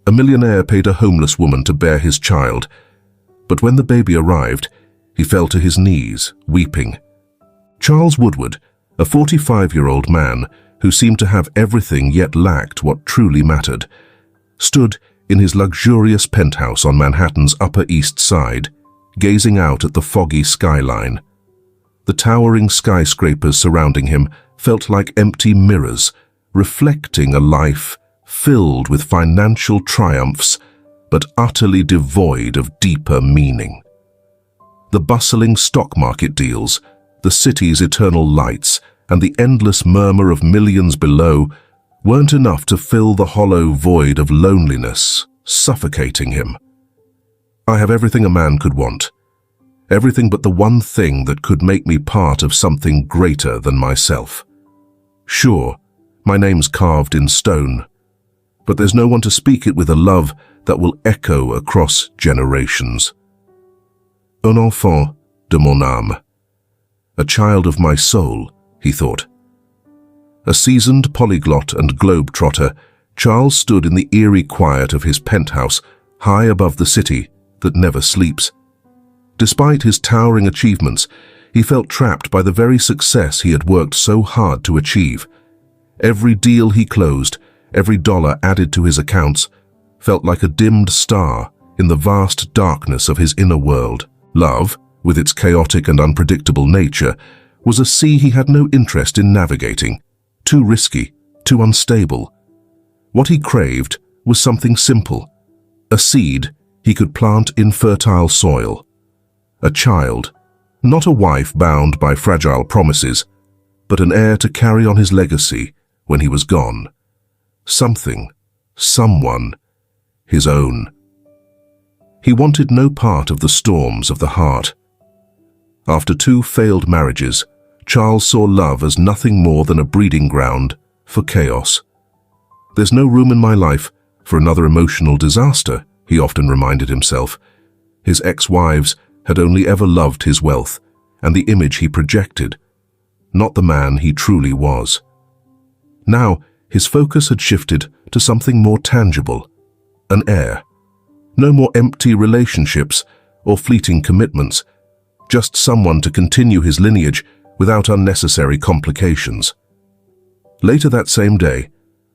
A millionaire paid a homeless woman to bear his child, but when the baby arrived, he fell to his knees, weeping. Charles Woodward, a 45-year-old man who seemed to have everything yet lacked what truly mattered, stood in his luxurious penthouse on Manhattan's Upper East Side, gazing out at the foggy skyline. The towering skyscrapers surrounding him felt like empty mirrors, reflecting a life filled with financial triumphs, but utterly devoid of deeper meaning. The bustling stock market deals, the city's eternal lights, and the endless murmur of millions below weren't enough to fill the hollow void of loneliness, suffocating him. I have everything a man could want, everything but the one thing that could make me part of something greater than myself. Sure, my name's carved in stone, but there's no one to speak it with a love that will echo across generations. Un enfant de mon âme. A child of my soul, he thought. A seasoned polyglot and globe-trotter, Charles stood in the eerie quiet of his penthouse, high above the city that never sleeps. Despite his towering achievements, he felt trapped by the very success he had worked so hard to achieve. Every deal he closed, every dollar added to his accounts, felt like a dimmed star in the vast darkness of his inner world. Love, with its chaotic and unpredictable nature, was a sea he had no interest in navigating. Too risky, too unstable. What he craved was something simple, a seed he could plant in fertile soil. A child, not a wife bound by fragile promises, but an heir to carry on his legacy when he was gone. Something, someone, his own. He wanted no part of the storms of the heart. After 2 failed marriages, Charles saw love as nothing more than a breeding ground for chaos. There's no room in my life for another emotional disaster, he often reminded himself. His ex-wives had only ever loved his wealth and the image he projected, not the man he truly was. Now, his focus had shifted to something more tangible, an heir. No more empty relationships or fleeting commitments, just someone to continue his lineage without unnecessary complications. Later that same day,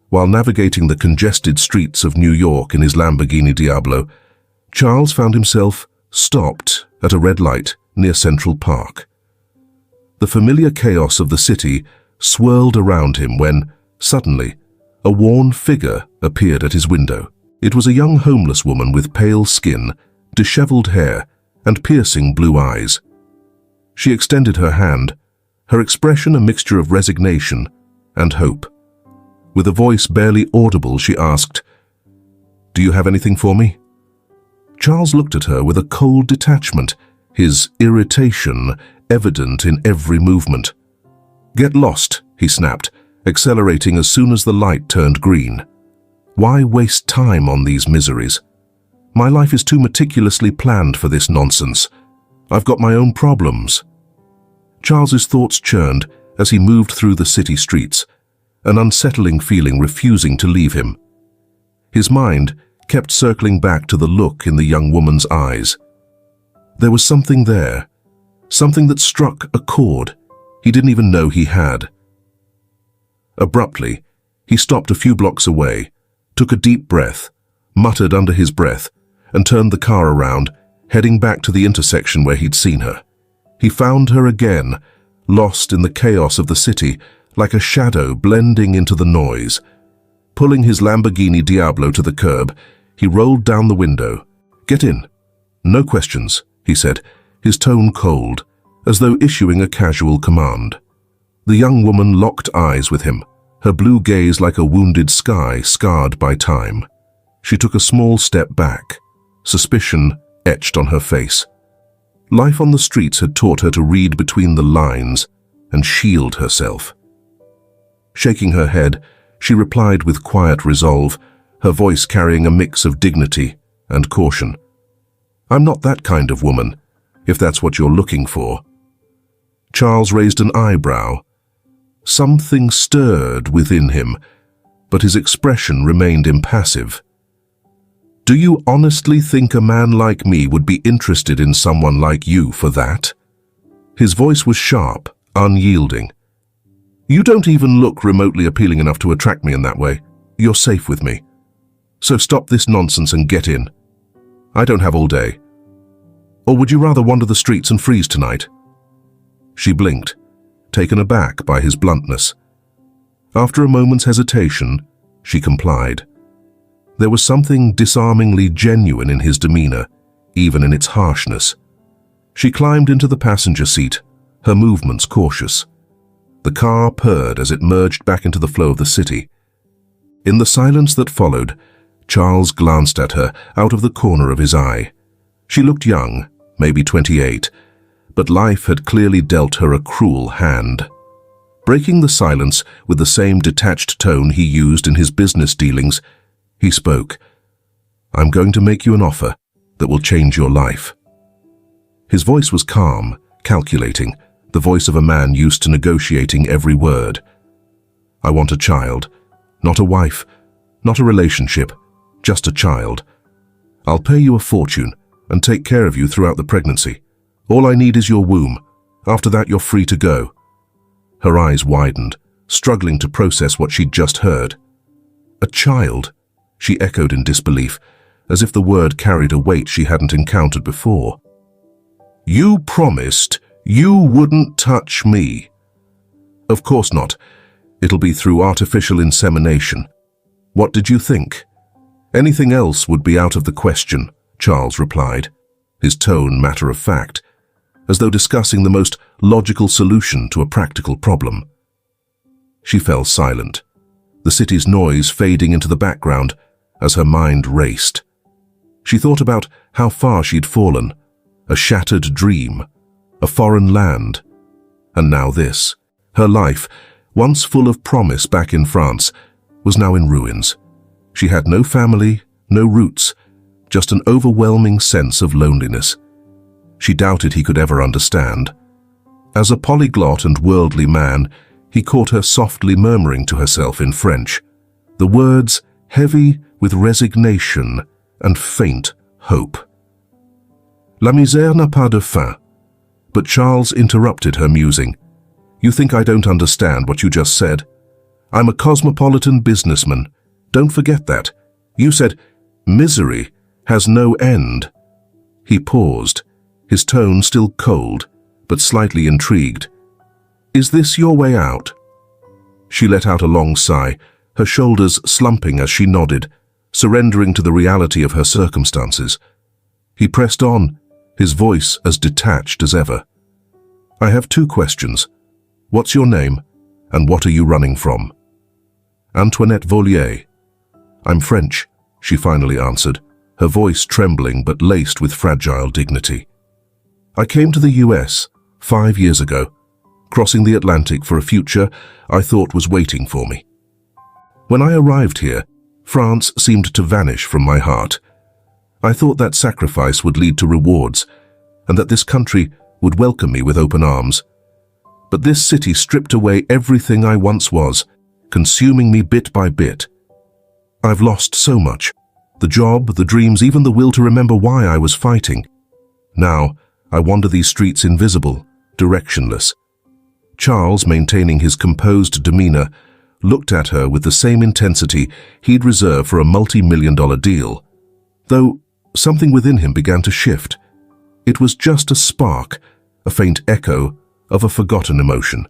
while navigating the congested streets of New York in his Lamborghini Diablo, Charles found himself stopped at a red light near Central Park. The familiar chaos of the city swirled around him when, suddenly, a worn figure appeared at his window. It was a young homeless woman with pale skin, disheveled hair, and piercing blue eyes. She extended her hand, her expression a mixture of resignation and hope. With a voice barely audible, she asked, "Do you have anything for me?" Charles looked at her with a cold detachment, his irritation evident in every movement. "Get lost," he snapped, accelerating as soon as the light turned green. "Why waste time on these miseries? My life is too meticulously planned for this nonsense. I've got my own problems." Charles's thoughts churned as he moved through the city streets, an unsettling feeling refusing to leave him. His mind kept circling back to the look in the young woman's eyes. There was something there, something that struck a chord he didn't even know he had. Abruptly, he stopped a few blocks away, took a deep breath, muttered under his breath, and turned the car around, heading back to the intersection where he'd seen her. He found her again, lost in the chaos of the city, like a shadow blending into the noise. Pulling his Lamborghini Diablo to the curb, he rolled down the window. "Get in. No questions," he said, his tone cold, as though issuing a casual command. The young woman locked eyes with him, her blue gaze like a wounded sky scarred by time. She took a small step back, suspicion etched on her face. Life on the streets had taught her to read between the lines and shield herself. Shaking her head, she replied with quiet resolve, her voice carrying a mix of dignity and caution. "I'm not that kind of woman, if that's what you're looking for." Charles raised an eyebrow. Something stirred within him, but his expression remained impassive. Do you honestly think a man like me would be interested in someone like you for that? His voice was sharp, unyielding. You don't even look remotely appealing enough to attract me in that way. You're safe with me. So stop this nonsense and get in. I don't have all day. Or would you rather wander the streets and freeze tonight? She blinked, taken aback by his bluntness. After a moment's hesitation, she complied. There was something disarmingly genuine in his demeanor, even in its harshness. She climbed into the passenger seat, her movements cautious. The car purred as it merged back into the flow of the city. In the silence that followed, Charles glanced at her out of the corner of his eye. She looked young, maybe 28, but life had clearly dealt her a cruel hand. Breaking the silence with the same detached tone he used in his business dealings, he spoke. I'm going to make you an offer that will change your life. His voice was calm, calculating, the voice of a man used to negotiating every word. I want a child, not a wife, not a relationship, just a child. I'll pay you a fortune and take care of you throughout the pregnancy. All I need is your womb. After that, you're free to go. Her eyes widened, struggling to process what she'd just heard. A child, she echoed in disbelief, as if the word carried a weight she hadn't encountered before. You promised you wouldn't touch me. Of course not. It'll be through artificial insemination. What did you think? Anything else would be out of the question, Charles replied, his tone matter of fact, as though discussing the most logical solution to a practical problem. She fell silent, the city's noise fading into the background as her mind raced. She thought about how far she'd fallen, a shattered dream, a foreign land, and now this. Her life, once full of promise back in France, was now in ruins. She had no family, no roots, just an overwhelming sense of loneliness. She doubted he could ever understand. As a polyglot and worldly man, he caught her softly murmuring to herself in French, the words heavy with resignation and faint hope. La misère n'a pas de fin. But Charles interrupted her musing. You think I don't understand what you just said? I'm a cosmopolitan businessman. Don't forget that. You said, misery has no end. He paused, his tone still cold, but slightly intrigued. Is this your way out? She let out a long sigh, her shoulders slumping as she nodded, surrendering to the reality of her circumstances. He pressed on, his voice as detached as ever. I have 2 questions. What's your name, and what are you running from? Antoinette Vollier. I'm French, she finally answered, her voice trembling but laced with fragile dignity. I came to the US 5 years ago, crossing the Atlantic for a future I thought was waiting for me. When I arrived here, France seemed to vanish from my heart. I thought that sacrifice would lead to rewards, and that this country would welcome me with open arms. But this city stripped away everything I once was, consuming me bit by bit. I've lost so much. The job, the dreams, even the will to remember why I was fighting. Now, I wander these streets invisible, directionless. Charles, maintaining his composed demeanor, looked at her with the same intensity he'd reserved for a multi-million-dollar deal. Though something within him began to shift. It was just a spark, a faint echo of a forgotten emotion.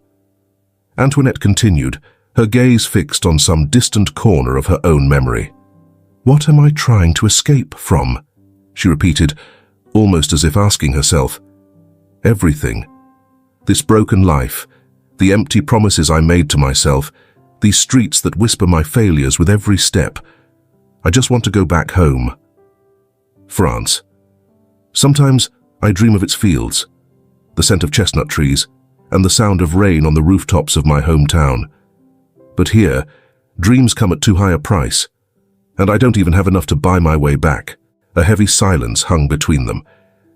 Antoinette continued, her gaze fixed on some distant corner of her own memory. What am I trying to escape from? She repeated, almost as if asking herself. Everything. This broken life, the empty promises I made to myself, these streets that whisper my failures with every step. I just want to go back home. France. Sometimes I dream of its fields, the scent of chestnut trees, and the sound of rain on the rooftops of my hometown. But here, dreams come at too high a price, and I don't even have enough to buy my way back. A heavy silence hung between them.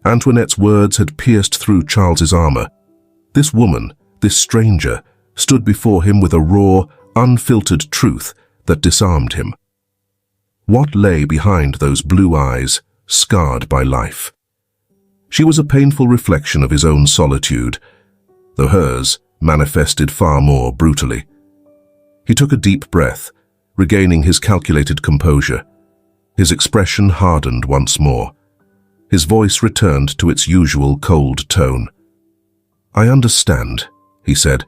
Antoinette's words had pierced through Charles's armor. This woman, this stranger, stood before him with a raw, unfiltered truth that disarmed him. What lay behind those blue eyes, scarred by life? She was a painful reflection of his own solitude, though hers manifested far more brutally. He took a deep breath, regaining his calculated composure. His expression hardened once more. His voice returned to its usual cold tone. "I understand," he said,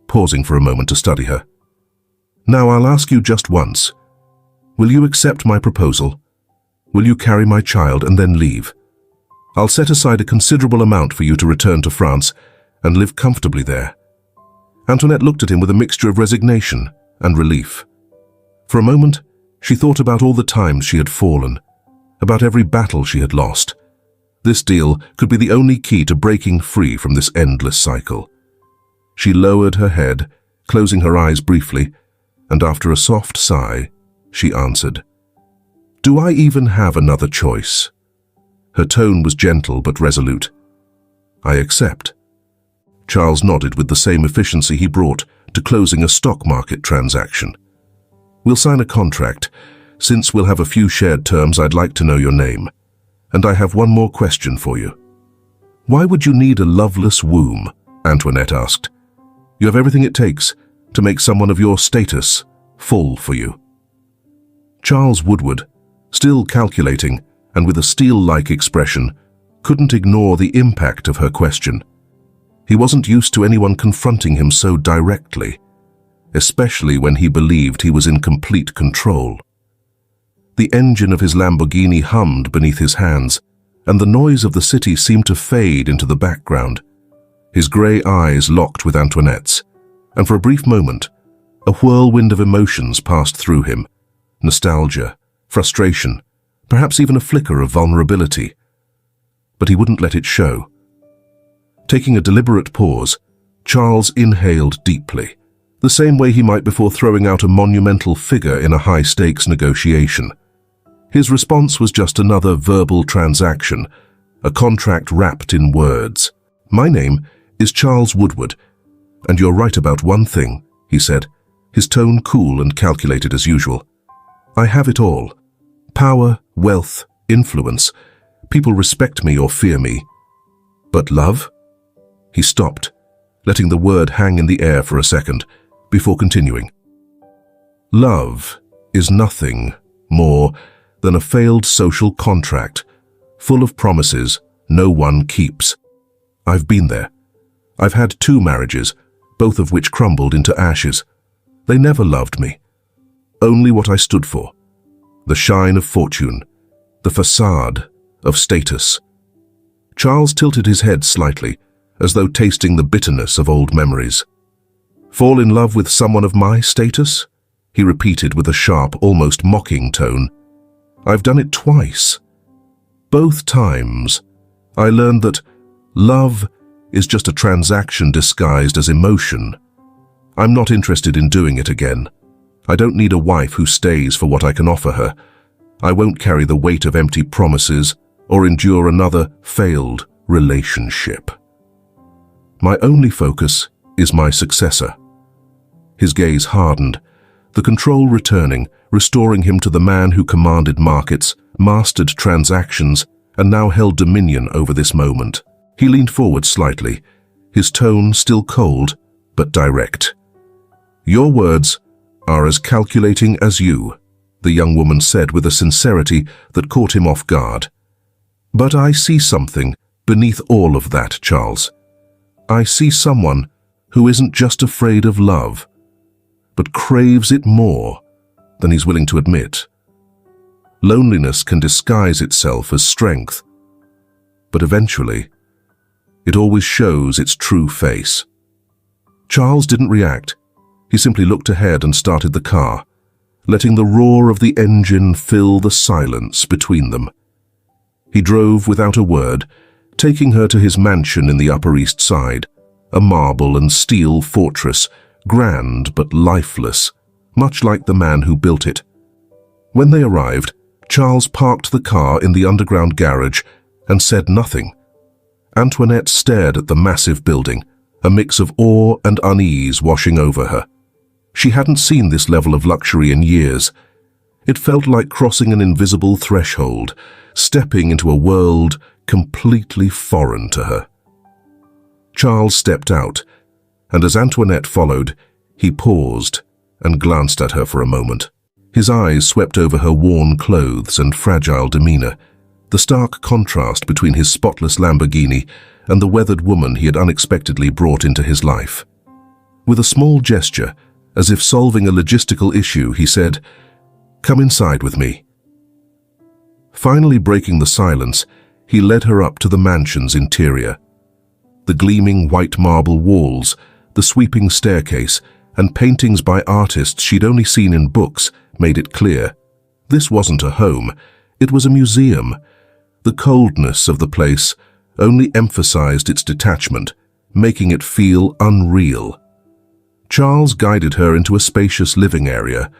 pausing for a moment to study her. "Now I'll ask you just once. Will you accept my proposal? Will you carry my child and then leave? I'll set aside a considerable amount for you to return to France and live comfortably there." Antoinette looked at him with a mixture of resignation and relief. For a moment, she thought about all the times she had fallen, about every battle she had lost. This deal could be the only key to breaking free from this endless cycle. She lowered her head, closing her eyes briefly, and after a soft sigh, she answered, "Do I even have another choice?" Her tone was gentle but resolute. "I accept." Charles nodded with the same efficiency he brought to closing a stock market transaction. "We'll sign a contract. Since we'll have a few shared terms, I'd like to know your name. And I have one more question for you." "Why would you need a loveless womb?" Antoinette asked. "You have everything it takes to make someone of your status fall for you." Charles Woodward, still calculating and with a steel-like expression, couldn't ignore the impact of her question. He wasn't used to anyone confronting him so directly, especially when he believed he was in complete control. The engine of his Lamborghini hummed beneath his hands, and the noise of the city seemed to fade into the background. His grey eyes locked with Antoinette's, and for a brief moment, a whirlwind of emotions passed through him. Nostalgia, frustration, perhaps even a flicker of vulnerability. But he wouldn't let it show. Taking a deliberate pause, Charles inhaled deeply, the same way he might before throwing out a monumental figure in a high-stakes negotiation. His response was just another verbal transaction, a contract wrapped in words. "My name is Charles Woodward, and you're right about one thing," he said, his tone cool and calculated as usual. "I have it all. Power, wealth, influence. People respect me or fear me. But love?" He stopped, letting the word hang in the air for a second, before continuing. "Love is nothing more than a failed social contract, full of promises no one keeps. I've been there. I've had 2 marriages, both of which crumbled into ashes. They never loved me. Only what I stood for. The shine of fortune, the facade of status." Charles tilted his head slightly, as though tasting the bitterness of old memories. "Fall in love with someone of my status?" he repeated with a sharp, almost mocking tone. "I've done it twice. Both times, I learned that love is just a transaction disguised as emotion. I'm not interested in doing it again. I don't need a wife who stays for what I can offer her. I won't carry the weight of empty promises or endure another failed relationship. My only focus is my successor." His gaze hardened, the control returning, restoring him to the man who commanded markets, mastered transactions, and now held dominion over this moment. He leaned forward slightly, his tone still cold but direct. "Your words are as calculating as you," the young woman said with a sincerity that caught him off guard. "But I see something beneath all of that, Charles. I see someone who isn't just afraid of love, but craves it more than he's willing to admit. Loneliness can disguise itself as strength, but eventually, it always shows its true face." Charles didn't react. He simply looked ahead and started the car, letting the roar of the engine fill the silence between them. He drove without a word, taking her to his mansion in the Upper East Side, a marble and steel fortress, grand but lifeless, much like the man who built it. When they arrived, Charles parked the car in the underground garage and said nothing. Antoinette stared at the massive building, a mix of awe and unease washing over her. She hadn't seen this level of luxury in years. It felt like crossing an invisible threshold, stepping into a world completely foreign to her. Charles stepped out, and as Antoinette followed, he paused and glanced at her for a moment. His eyes swept over her worn clothes and fragile demeanor, the stark contrast between his spotless Lamborghini and the weathered woman he had unexpectedly brought into his life. With a small gesture, as if solving a logistical issue, he said, "Come inside with me." Finally breaking the silence, he led her up to the mansion's interior. The gleaming white marble walls, the sweeping staircase, and paintings by artists she'd only seen in books made it clear. This wasn't a home, it was a museum. The coldness of the place only emphasized its detachment, making it feel unreal. Charles guided her into a spacious living area,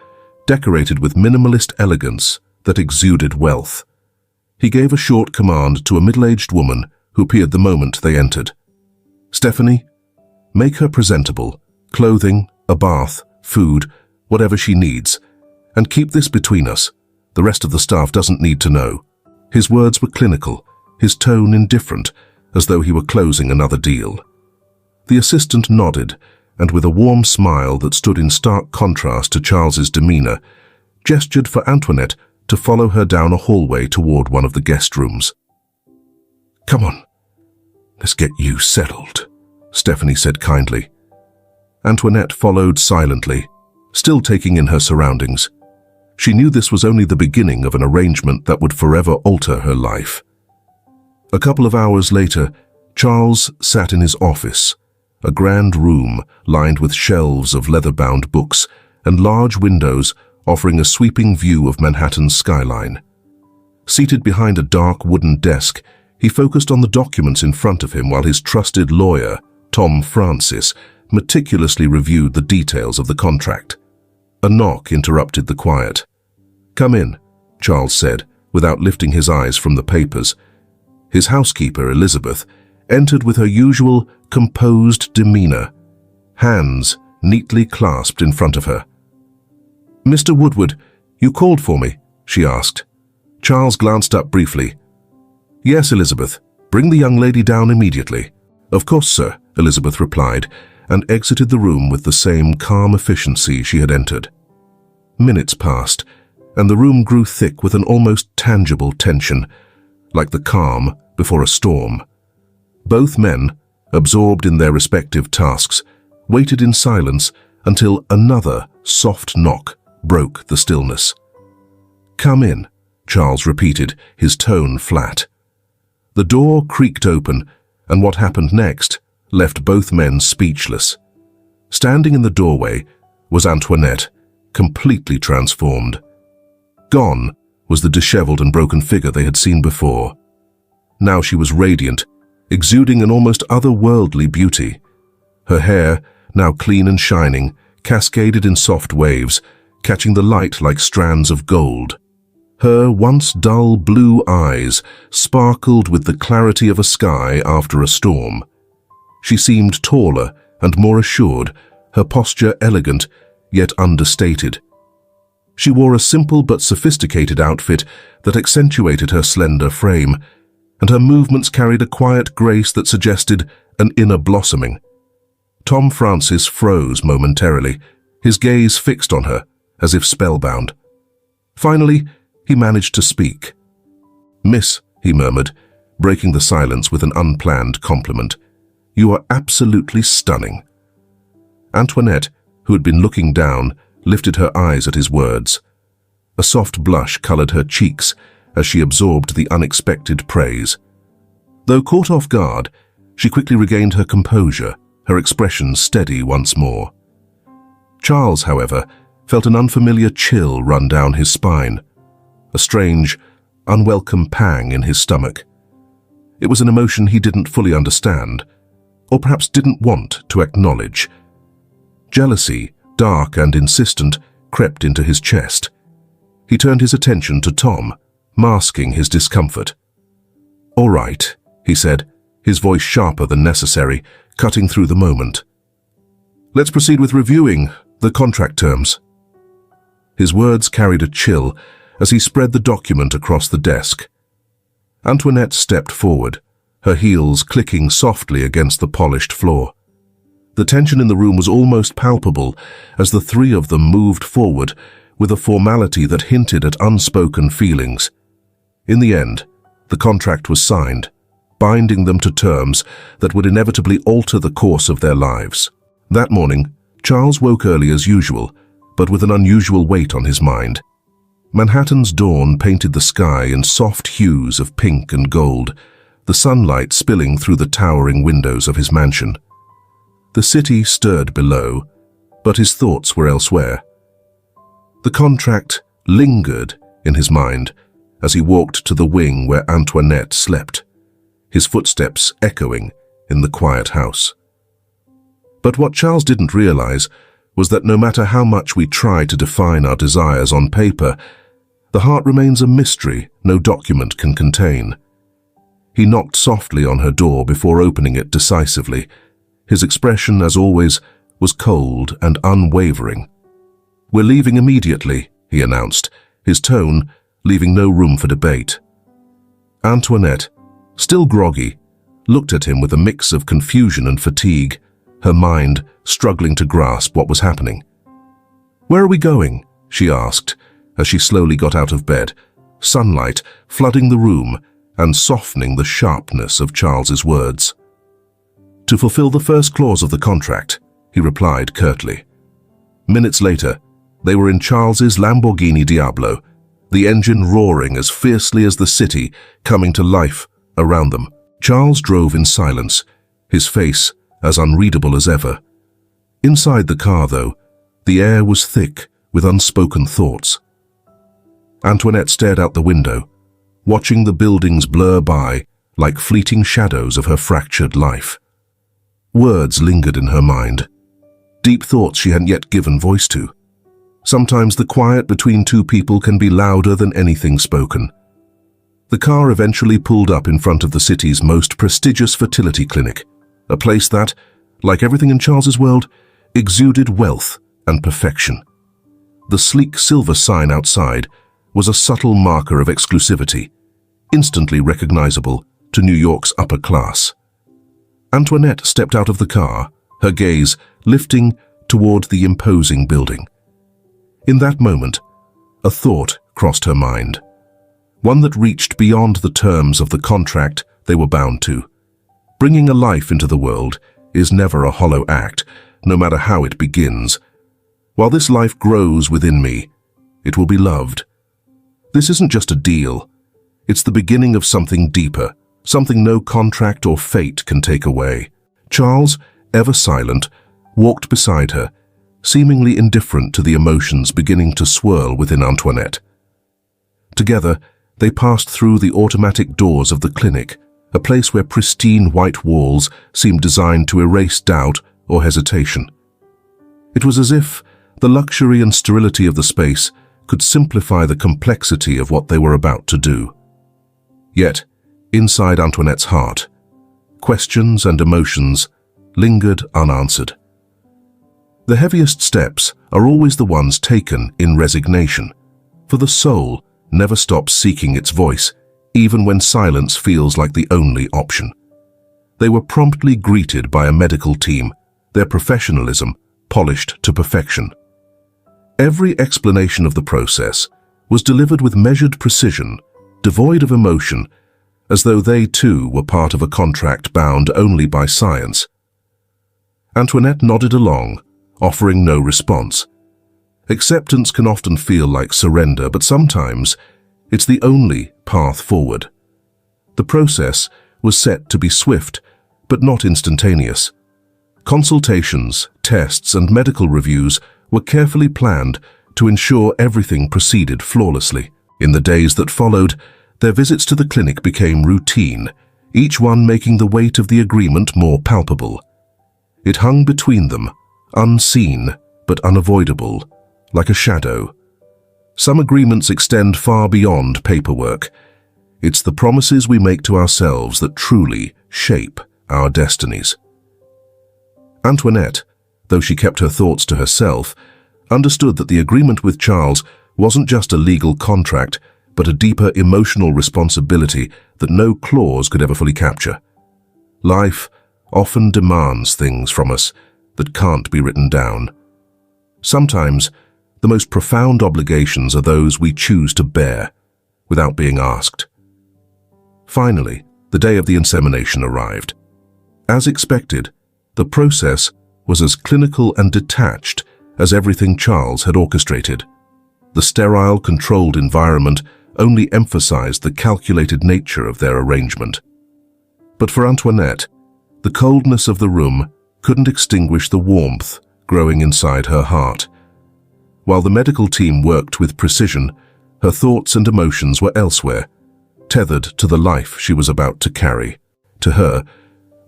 decorated with minimalist elegance that exuded wealth. He gave a short command to a middle-aged woman who appeared the moment they entered. "Stephanie, make her presentable, clothing, a bath, food, whatever she needs, and keep this between us. The rest of the staff doesn't need to know." His words were clinical, his tone indifferent, as though he were closing another deal. The assistant nodded, and with a warm smile that stood in stark contrast to Charles's demeanor, gestured for Antoinette to follow her down a hallway toward one of the guest rooms. "Come on, let's get you settled," Stephanie said kindly. Antoinette followed silently, still taking in her surroundings. She knew this was only the beginning of an arrangement that would forever alter her life. A couple of hours later, Charles sat in his office, a grand room lined with shelves of leather-bound books and large windows offering a sweeping view of Manhattan's skyline. Seated behind a dark wooden desk, he focused on the documents in front of him while his trusted lawyer, Tom Francis, meticulously reviewed the details of the contract. A knock interrupted the quiet. "Come in," Charles said, without lifting his eyes from the papers. His housekeeper, Elizabeth, entered with her usual composed demeanor, hands neatly clasped in front of her. "Mr. Woodward, you called for me?" she asked. Charles glanced up briefly. "Yes, Elizabeth. Bring the young lady down immediately." "Of course, sir," Elizabeth replied, and exited the room with the same calm efficiency she had entered. Minutes passed, and the room grew thick with an almost tangible tension, like the calm before a storm. Both men, absorbed in their respective tasks, waited in silence until another soft knock broke the stillness. "Come in," Charles repeated, his tone flat. The door creaked open, and what happened next left both men speechless. Standing in the doorway was Antoinette, completely transformed. Gone was the disheveled and broken figure they had seen before. Now she was radiant, exuding an almost otherworldly beauty. Her hair, now clean and shining, cascaded in soft waves, catching the light like strands of gold. Her once dull blue eyes sparkled with the clarity of a sky after a storm. She seemed taller and more assured, her posture elegant, yet understated. She wore a simple but sophisticated outfit that accentuated her slender frame, and her movements carried a quiet grace that suggested an inner blossoming. Tom Francis froze momentarily, his gaze fixed on her, as if spellbound. Finally, he managed to speak. "Miss," he murmured, breaking the silence with an unplanned compliment, "you are absolutely stunning." Antoinette, who had been looking down, lifted her eyes at his words. A soft blush colored her cheeks as she absorbed the unexpected praise. Though caught off guard, she quickly regained her composure, her expression steady once more. Charles, however, felt an unfamiliar chill run down his spine, a strange, unwelcome pang in his stomach. It was an emotion he didn't fully understand, or perhaps didn't want to acknowledge. Jealousy, dark and insistent, crept into his chest. He turned his attention to Tom, masking his discomfort. "All right," he said, his voice sharper than necessary, cutting through the moment. "Let's proceed with reviewing the contract terms." His words carried a chill as he spread the document across the desk. Antoinette stepped forward, her heels clicking softly against the polished floor. The tension in the room was almost palpable as the three of them moved forward with a formality that hinted at unspoken feelings. In the end, the contract was signed, binding them to terms that would inevitably alter the course of their lives. That morning, Charles woke early as usual, but with an unusual weight on his mind. Manhattan's dawn painted the sky in soft hues of pink and gold, the sunlight spilling through the towering windows of his mansion. The city stirred below, but his thoughts were elsewhere. The contract lingered in his mind as he walked to the wing where Antoinette slept, his footsteps echoing in the quiet house. But what Charles didn't realize was that no matter how much we try to define our desires on paper, the heart remains a mystery no document can contain. He knocked softly on her door before opening it decisively. His expression, as always, was cold and unwavering. "We're leaving immediately," he announced, his tone leaving no room for debate. Antoinette, still groggy, looked at him with a mix of confusion and fatigue, her mind struggling to grasp what was happening. "Where are we going?" she asked, as she slowly got out of bed, sunlight flooding the room and softening the sharpness of Charles's words. "To fulfill the first clause of the contract," he replied curtly. Minutes later, they were in Charles's Lamborghini Diablo, the engine roaring as fiercely as the city coming to life around them. Charles drove in silence, his face as unreadable as ever. Inside the car, though, the air was thick with unspoken thoughts. Antoinette stared out the window, watching the buildings blur by like fleeting shadows of her fractured life. Words lingered in her mind, deep thoughts she hadn't yet given voice to. Sometimes the quiet between two people can be louder than anything spoken. The car eventually pulled up in front of the city's most prestigious fertility clinic, a place that, like everything in Charles's world, exuded wealth and perfection. The sleek silver sign outside was a subtle marker of exclusivity, instantly recognizable to New York's upper class. Antoinette stepped out of the car, her gaze lifting toward the imposing building. In that moment, a thought crossed her mind, one that reached beyond the terms of the contract they were bound to. Bringing a life into the world is never a hollow act, no matter how it begins. While this life grows within me, it will be loved. This isn't just a deal. It's the beginning of something deeper, something no contract or fate can take away. Charles, ever silent, walked beside her, seemingly indifferent to the emotions beginning to swirl within Antoinette. Together, they passed through the automatic doors of the clinic, a place where pristine white walls seemed designed to erase doubt or hesitation. It was as if the luxury and sterility of the space could simplify the complexity of what they were about to do. Yet, inside Antoinette's heart, questions and emotions lingered unanswered. The heaviest steps are always the ones taken in resignation, for the soul never stops seeking its voice, even when silence feels like the only option. They were promptly greeted by a medical team, their professionalism polished to perfection. Every explanation of the process was delivered with measured precision, devoid of emotion, as though they too were part of a contract bound only by science. Antoinette nodded along, offering no response. Acceptance can often feel like surrender, but sometimes it's the only path forward. The process was set to be swift, but not instantaneous. Consultations, tests, and medical reviews were carefully planned to ensure everything proceeded flawlessly. In the days that followed, their visits to the clinic became routine, each one making the weight of the agreement more palpable. It hung between them, unseen but unavoidable, like a shadow. Some agreements extend far beyond paperwork. It's the promises we make to ourselves that truly shape our destinies. Antoinette, though she kept her thoughts to herself, understood that the agreement with Charles wasn't just a legal contract, but a deeper emotional responsibility that no clause could ever fully capture. Life often demands things from us that can't be written down. Sometimes, the most profound obligations are those we choose to bear without being asked. Finally, the day of the insemination arrived. As expected, the process was as clinical and detached as everything Charles had orchestrated. The sterile, controlled environment only emphasized the calculated nature of their arrangement. But for Antoinette, the coldness of the room couldn't extinguish the warmth growing inside her heart. While the medical team worked with precision, her thoughts and emotions were elsewhere, tethered to the life she was about to carry. To her,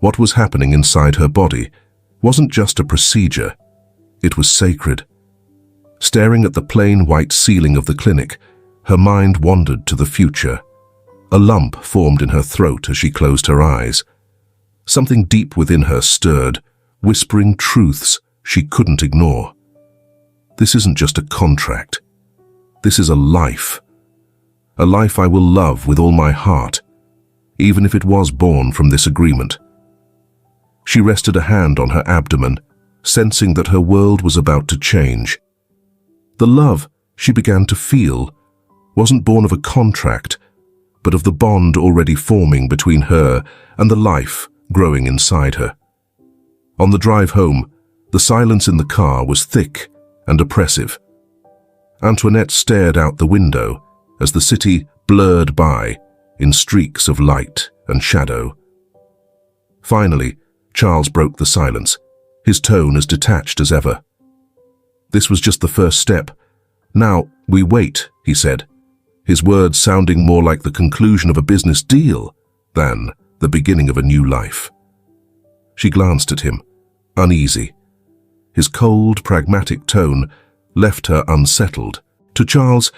what was happening inside her body wasn't just a procedure, it was sacred. Staring at the plain white ceiling of the clinic, her mind wandered to the future. A lump formed in her throat as she closed her eyes. Something deep within her stirred, whispering truths she couldn't ignore. This isn't just a contract. This is a life. A life I will love with all my heart, even if it was born from this agreement. She rested a hand on her abdomen, sensing that her world was about to change. The love she began to feel wasn't born of a contract, but of the bond already forming between her and the life growing inside her. On the drive home, the silence in the car was thick and oppressive. Antoinette stared out the window as the city blurred by in streaks of light and shadow. Finally, Charles broke the silence, his tone as detached as ever. This was just the first step. Now, we wait, he said, his words sounding more like the conclusion of a business deal than the beginning of a new life. She glanced at him, uneasy. His cold, pragmatic tone left her unsettled. To Charles,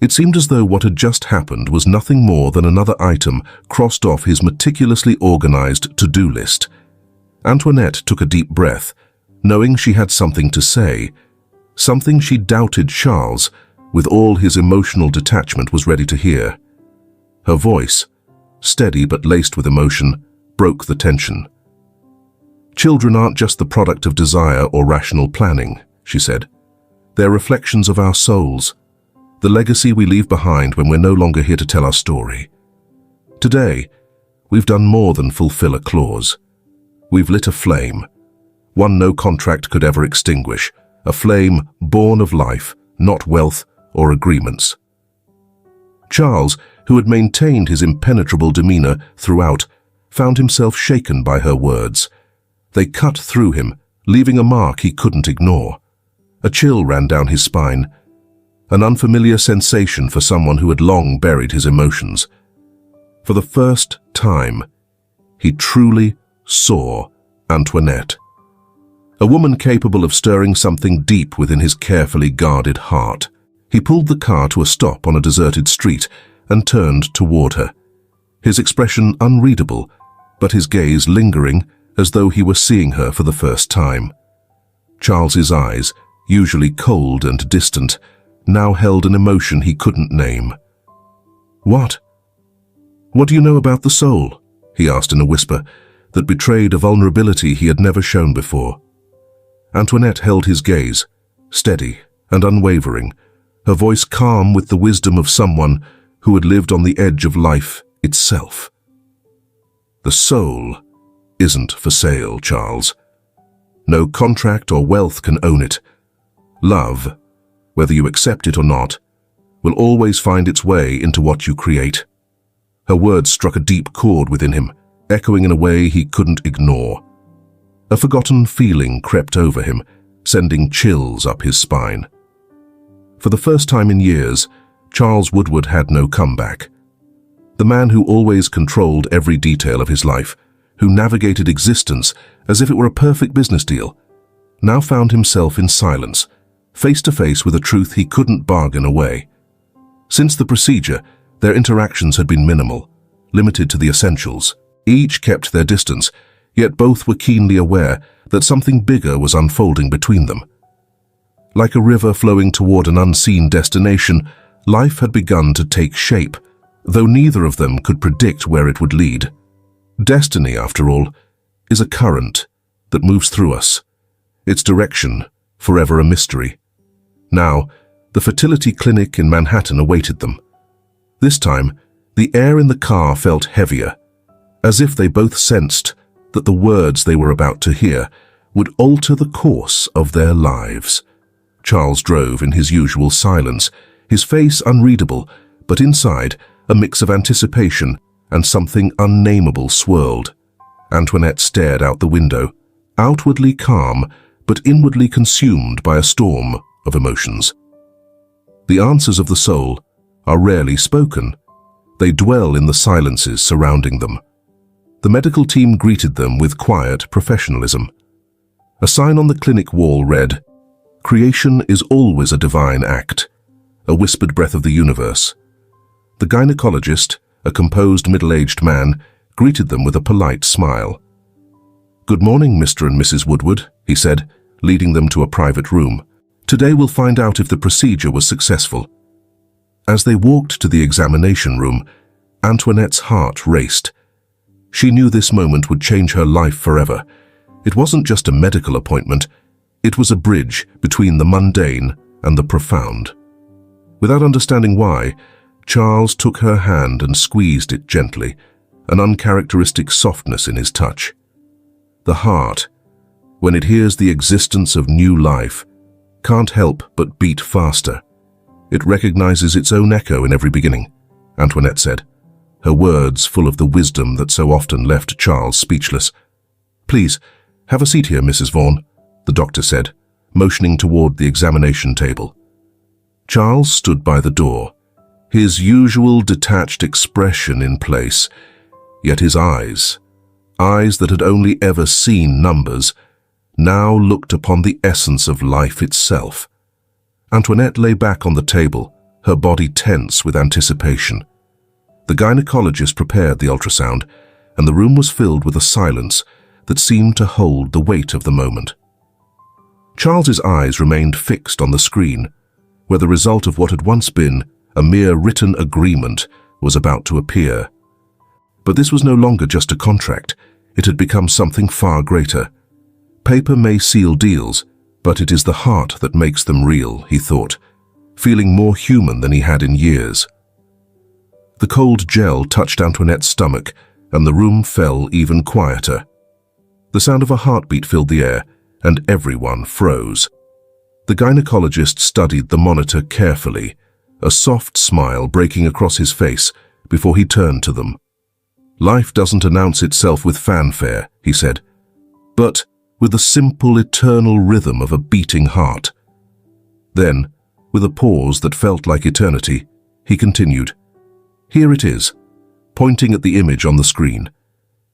it seemed as though what had just happened was nothing more than another item crossed off his meticulously organized to-do list. Antoinette took a deep breath, knowing she had something to say, something she doubted Charles, with all his emotional detachment, was ready to hear. Her voice, steady but laced with emotion, broke the tension. "Children aren't just the product of desire or rational planning," she said. "They're reflections of our souls, the legacy we leave behind when we're no longer here to tell our story. Today, we've done more than fulfill a clause. We've lit a flame, one no contract could ever extinguish, a flame born of life, not wealth or agreements." Charles, who had maintained his impenetrable demeanor throughout, found himself shaken by her words. They cut through him, leaving a mark he couldn't ignore. A chill ran down his spine, an unfamiliar sensation for someone who had long buried his emotions. For the first time, he truly saw Antoinette, a woman capable of stirring something deep within his carefully guarded heart. He pulled the car to a stop on a deserted street and turned toward her, his expression unreadable, but his gaze lingering as though he were seeing her for the first time. Charles's eyes, usually cold and distant, now held an emotion he couldn't name. What do you know about the soul?" he asked in a whisper that betrayed a vulnerability he had never shown before. Antoinette held his gaze, steady and unwavering, her voice calm with the wisdom of someone who had lived on the edge of life itself. "The soul isn't for sale, Charles. No contract or wealth can own it. Love, whether you accept it or not, will always find its way into what you create." Her words struck a deep chord within him, echoing in a way he couldn't ignore. A forgotten feeling crept over him, sending chills up his spine. For the first time in years, Charles Woodward had no comeback. The man who always controlled every detail of his life, who navigated existence as if it were a perfect business deal, now found himself in silence, face to face with a truth he couldn't bargain away. Since the procedure, their interactions had been minimal, limited to the essentials. Each kept their distance, yet both were keenly aware that something bigger was unfolding between them. Like a river flowing toward an unseen destination, life had begun to take shape, though neither of them could predict where it would lead. Destiny, after all, is a current that moves through us, its direction forever a mystery. Now, the fertility clinic in Manhattan awaited them. This time, the air in the car felt heavier, as if they both sensed that the words they were about to hear would alter the course of their lives. Charles drove in his usual silence, his face unreadable, but inside a mix of anticipation and something unnameable swirled. Antoinette stared out the window, outwardly calm, but inwardly consumed by a storm of emotions. The answers of the soul are rarely spoken. They dwell in the silences surrounding them. The medical team greeted them with quiet professionalism. A sign on the clinic wall read, "Creation is always a divine act, a whispered breath of the universe." The gynecologist, a composed middle-aged man, greeted them with a polite smile. "Good morning, Mr. and Mrs. Woodward," he said, leading them to a private room. "Today we'll find out if the procedure was successful." As they walked to the examination room, Antoinette's heart raced. She knew this moment would change her life forever. It wasn't just a medical appointment, it was a bridge between the mundane and the profound. Without understanding why, Charles took her hand and squeezed it gently, an uncharacteristic softness in his touch. The heart, when it hears the existence of new life, can't help but beat faster. It recognizes its own echo in every beginning, Antoinette said, her words full of the wisdom that so often left Charles speechless. "Please, have a seat here, Mrs. Vaughan," the doctor said, motioning toward the examination table. Charles stood by the door, his usual detached expression in place, yet his eyes that had only ever seen numbers, now looked upon the essence of life itself. Antoinette lay back on the table, her body tense with anticipation. The gynecologist prepared the ultrasound, and the room was filled with a silence that seemed to hold the weight of the moment. Charles's eyes remained fixed on the screen, where the result of what had once been a mere written agreement was about to appear. But this was no longer just a contract, it had become something far greater. Paper may seal deals, but it is the heart that makes them real, he thought, feeling more human than he had in years. The cold gel touched Antoinette's stomach, and the room fell even quieter. The sound of a heartbeat filled the air, and everyone froze. The gynecologist studied the monitor carefully, a soft smile breaking across his face before he turned to them. "Life doesn't announce itself with fanfare," he said, "but with the simple, eternal rhythm of a beating heart." Then, with a pause that felt like eternity, he continued, "Here it is," pointing at the image on the screen.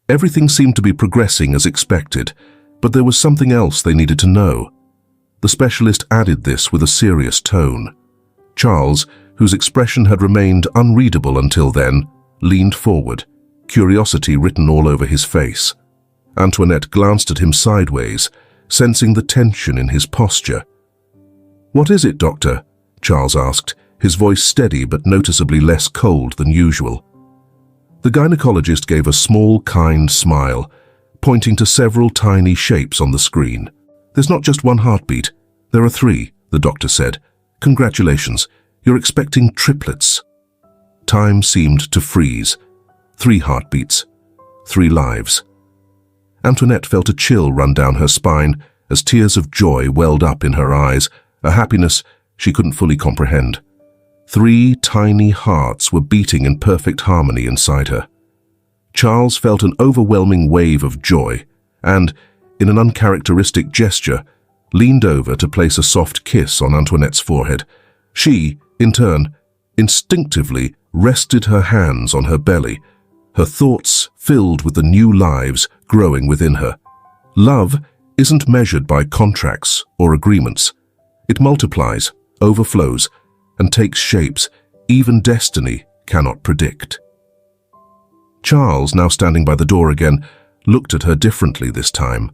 Everything seemed to be progressing as expected, but there was something else they needed to know. The specialist added this with a serious tone. Charles, whose expression had remained unreadable until then, leaned forward, curiosity written all over his face. Antoinette glanced at him sideways, sensing the tension in his posture. "What is it, doctor?" Charles asked, his voice steady but noticeably less cold than usual. The gynecologist gave a small, kind smile, pointing to several tiny shapes on the screen. "There's not just one heartbeat. There are 3, the doctor said. "Congratulations, you're expecting triplets." Time seemed to freeze. 3 heartbeats, 3 lives. Antoinette felt a chill run down her spine as tears of joy welled up in her eyes, a happiness she couldn't fully comprehend. 3 tiny hearts were beating in perfect harmony inside her. Charles felt an overwhelming wave of joy and, in an uncharacteristic gesture, leaned over to place a soft kiss on Antoinette's forehead. She, in turn, instinctively rested her hands on her belly, her thoughts filled with the new lives growing within her. Love isn't measured by contracts or agreements. It multiplies, overflows, and takes shapes even destiny cannot predict. Charles, now standing by the door again, looked at her differently this time,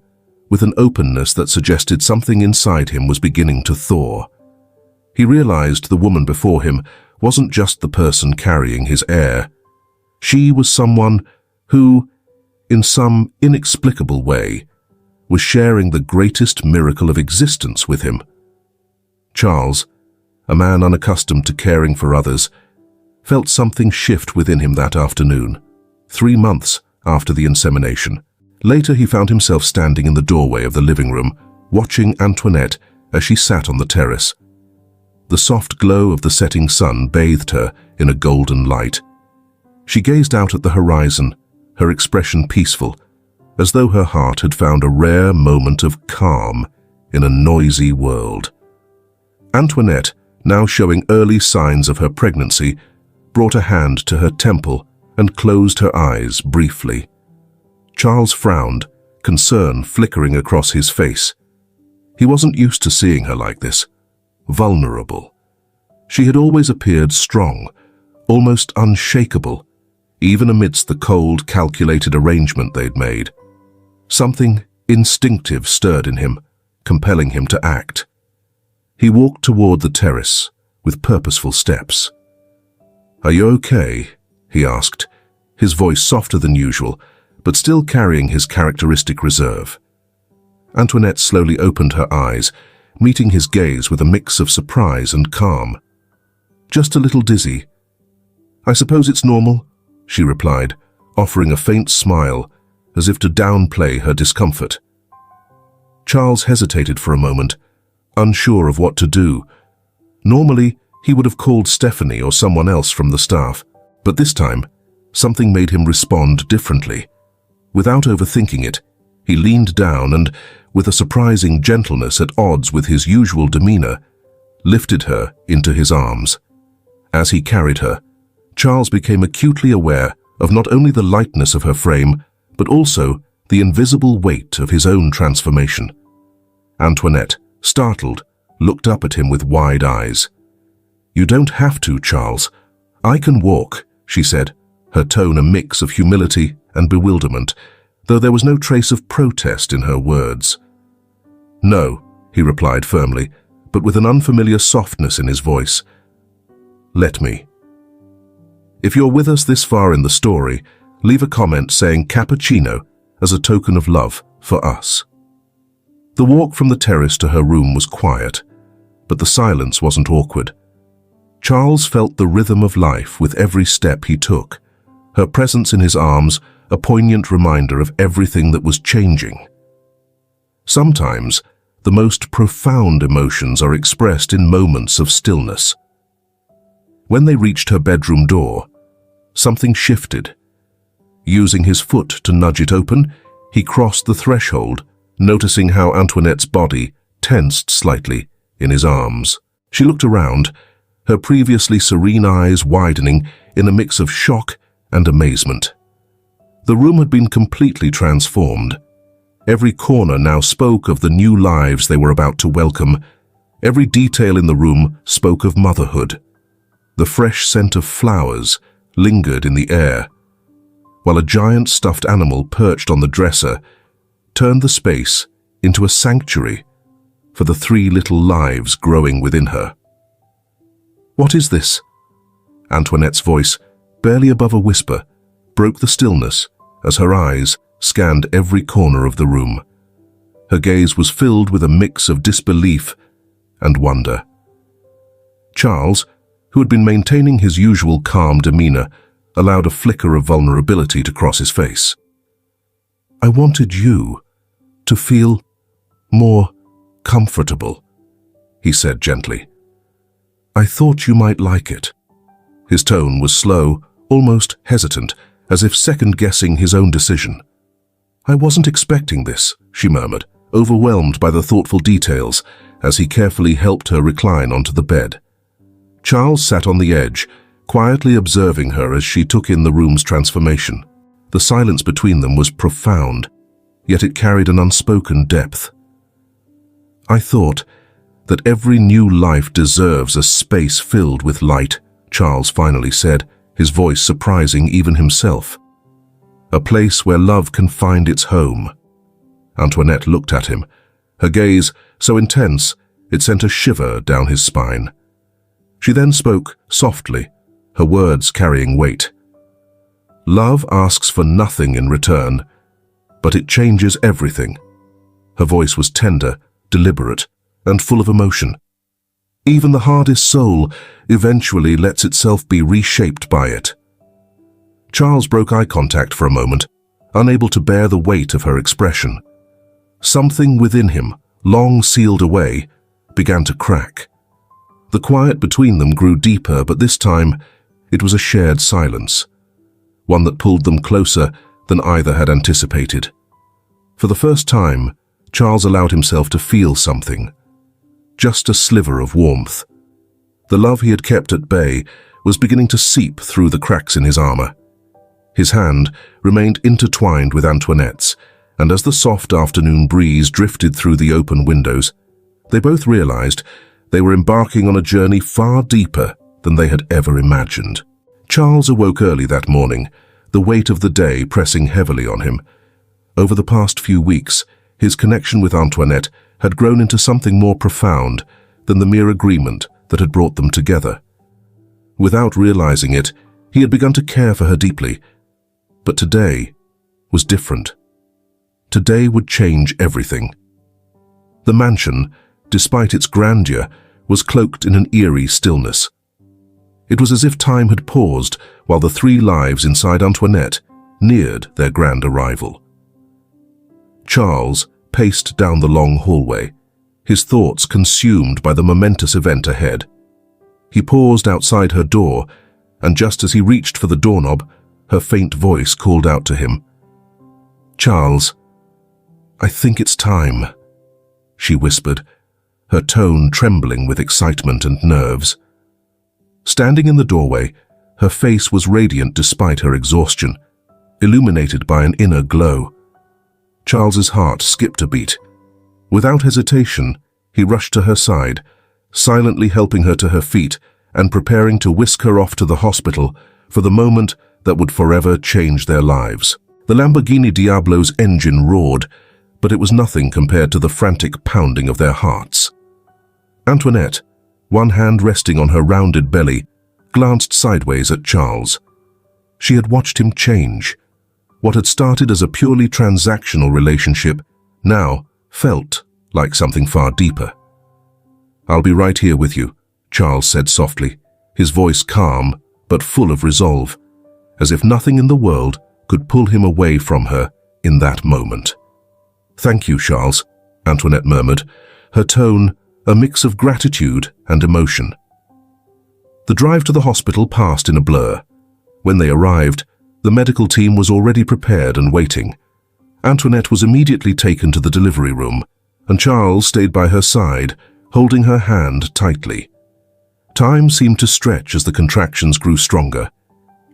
with an openness that suggested something inside him was beginning to thaw. He realized the woman before him wasn't just the person carrying his heir. She was someone who, in some inexplicable way, was sharing the greatest miracle of existence with him. Charles, a man unaccustomed to caring for others, felt something shift within him that afternoon, 3 months after the insemination. Later he found himself standing in the doorway of the living room, watching Antoinette as she sat on the terrace. The soft glow of the setting sun bathed her in a golden light. She gazed out at the horizon, her expression peaceful, as though her heart had found a rare moment of calm in a noisy world. Antoinette, now showing early signs of her pregnancy, brought a hand to her temple and closed her eyes briefly. Charles frowned, concern flickering across his face. He wasn't used to seeing her like this, vulnerable. She had always appeared strong, almost unshakable, even amidst the cold, calculated arrangement they'd made. Something instinctive stirred in him, compelling him to act. He walked toward the terrace with purposeful steps. "Are you okay?" he asked, his voice softer than usual, but still carrying his characteristic reserve. Antoinette slowly opened her eyes, meeting his gaze with a mix of surprise and calm. "Just a little dizzy." "I suppose it's normal," she replied, offering a faint smile, as if to downplay her discomfort. Charles hesitated for a moment, unsure of what to do. Normally, he would have called Stephanie or someone else from the staff, but this time, something made him respond differently. Without overthinking it, he leaned down and, with a surprising gentleness at odds with his usual demeanor, lifted her into his arms. As he carried her, Charles became acutely aware of not only the lightness of her frame, but also the invisible weight of his own transformation. Antoinette, startled, looked up at him with wide eyes. "You don't have to, Charles. I can walk," she said, her tone a mix of humility and bewilderment, though there was no trace of protest in her words. "No," he replied firmly, but with an unfamiliar softness in his voice. "Let me." If you're with us this far in the story, leave a comment saying cappuccino as a token of love for us. The walk from the terrace to her room was quiet, but the silence wasn't awkward. Charles felt the rhythm of life with every step he took, her presence in his arms a poignant reminder of everything that was changing. Sometimes, the most profound emotions are expressed in moments of stillness. When they reached her bedroom door, something shifted. Using his foot to nudge it open, he crossed the threshold, noticing how Antoinette's body tensed slightly in his arms. She looked around, her previously serene eyes widening in a mix of shock and amazement. The room had been completely transformed. Every corner now spoke of the new lives they were about to welcome. Every detail in the room spoke of motherhood. The fresh scent of flowers lingered in the air, while a giant stuffed animal perched on the dresser turned the space into a sanctuary for the 3 little lives growing within her. "What is this?" Antoinette's voice, barely above a whisper, broke the stillness as her eyes scanned every corner of the room. Her gaze was filled with a mix of disbelief and wonder. Charles, who had been maintaining his usual calm demeanor, allowed a flicker of vulnerability to cross his face. "I wanted you to feel more comfortable," he said gently. "I thought you might like it." His tone was slow, almost hesitant, as if second-guessing his own decision. "I wasn't expecting this," she murmured, overwhelmed by the thoughtful details, as he carefully helped her recline onto the bed. Charles sat on the edge, quietly observing her as she took in the room's transformation. The silence between them was profound, yet it carried an unspoken depth. "I thought that every new life deserves a space filled with light," Charles finally said, his voice surprising even himself. "A place where love can find its home." Antoinette looked at him, her gaze so intense it sent a shiver down his spine. She then spoke softly, her words carrying weight. "Love asks for nothing in return, but it changes everything." Her voice was tender, deliberate, and full of emotion. Even the hardest soul eventually lets itself be reshaped by it. Charles broke eye contact for a moment, unable to bear the weight of her expression. Something within him, long sealed away, began to crack. The quiet between them grew deeper, but this time it was a shared silence, one that pulled them closer than either had anticipated. For the first time, Charles allowed himself to feel something, just a sliver of warmth. The love he had kept at bay was beginning to seep through the cracks in his armor. His hand remained intertwined with Antoinette's, and as the soft afternoon breeze drifted through the open windows, they both realized they were embarking on a journey far deeper than they had ever imagined. Charles awoke early that morning, the weight of the day pressing heavily on him. Over the past few weeks, his connection with Antoinette had grown into something more profound than the mere agreement that had brought them together. Without realizing it, he had begun to care for her deeply. But today was different. Today would change everything. The mansion, despite its grandeur, was cloaked in an eerie stillness. It was as if time had paused while the three lives inside Antoinette neared their grand arrival. Charles paced down the long hallway, his thoughts consumed by the momentous event ahead. He paused outside her door, and just as he reached for the doorknob, her faint voice called out to him. "Charles, I think it's time," she whispered, her tone trembling with excitement and nerves. Standing in the doorway, her face was radiant despite her exhaustion, illuminated by an inner glow. Charles's heart skipped a beat. Without hesitation, he rushed to her side, silently helping her to her feet and preparing to whisk her off to the hospital for the moment that would forever change their lives. The Lamborghini Diablo's engine roared, but it was nothing compared to the frantic pounding of their hearts. Antoinette, one hand resting on her rounded belly, glanced sideways at Charles. She had watched him change. What had started as a purely transactional relationship now felt like something far deeper. "I'll be right here with you," Charles said softly, his voice calm but full of resolve, as if nothing in the world could pull him away from her in that moment. "Thank you, Charles," Antoinette murmured, her tone a mix of gratitude and emotion. The drive to the hospital passed in a blur. When they arrived, the medical team was already prepared and waiting. Antoinette was immediately taken to the delivery room, and Charles stayed by her side, holding her hand tightly. Time seemed to stretch as the contractions grew stronger.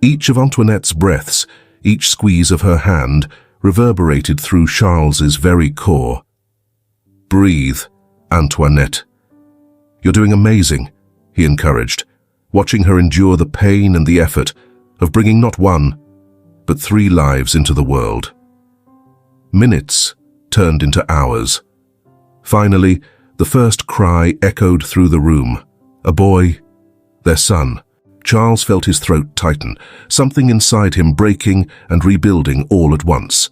Each of Antoinette's breaths, each squeeze of her hand, reverberated through Charles's very core. "Breathe, Antoinette. You're doing amazing," he encouraged, watching her endure the pain and the effort of bringing not one, but 3 lives into the world. Minutes turned into hours. Finally, the first cry echoed through the room. A boy, their son. Charles felt his throat tighten, something inside him breaking and rebuilding all at once.